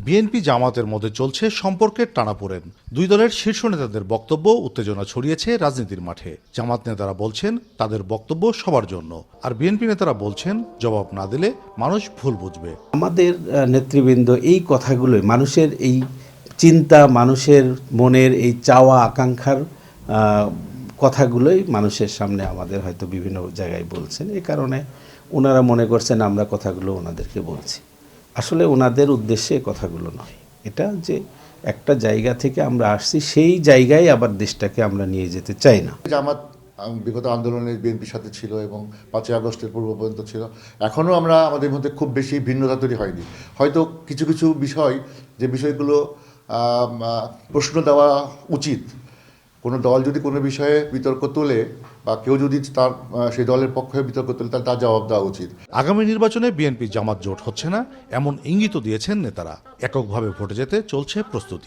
BNP জামাতের মধ্যে চলছে সম্পর্কের টানাপোড়েন। দুই দলের শীর্ষ নেতাদের বক্তব্য উত্তেজনা ছড়িয়েছে রাজনীতির মাঠে। জামাত নেতারা বলছেন তাদের বক্তব্য সবার জন্য, আর বিএনপি নেতারা বলছেন জবাব না দিলে মানুষ ভুল বুঝবে। আমাদের নেতৃবৃন্দ এই কথাগুলোই, মানুষের এই চিন্তা, মানুষের মনের এই চাওয়া আকাঙ্ক্ষার কথাগুলোই মানুষের সামনে আমাদের হয়তো বিভিন্ন জায়গায় বলছেন। এই কারণে ওনারা মনে করছেন আমরা কথাগুলো ওনাদেরকে বলছি। আসলে ওনাদের উদ্দেশ্যে কথাগুলো নয়। এটা যে একটা জায়গা থেকে আমরা আসছি, সেই জায়গায় আবার দেশটাকে আমরা নিয়ে যেতে চাই না। জামাত বিগত আন্দোলনে বিএনপির সাথে ছিল এবং 5ই আগস্টের পূর্ব পর্যন্ত ছিল। এখনও আমরা আমাদের মধ্যে খুব বেশি ভিন্নতা তৈরি হয়নি। হয়তো কিছু কিছু বিষয়, যে বিষয়গুলো প্রশ্ন দেওয়া উচিত, কোনো দল যদি কোনো বিষয়ে বিতর্ক তোলে বা কেউ যদি তার সেই দলের পক্ষে বিতর্ক তোলে, তাহলে তার জবাব দেওয়া উচিত। আগামী নির্বাচনে বিএনপি জামাত জোট হচ্ছে না এমন ইঙ্গিতও দিয়েছেন নেতারা। এককভাবে ভোটে যেতে চলছে প্রস্তুতি।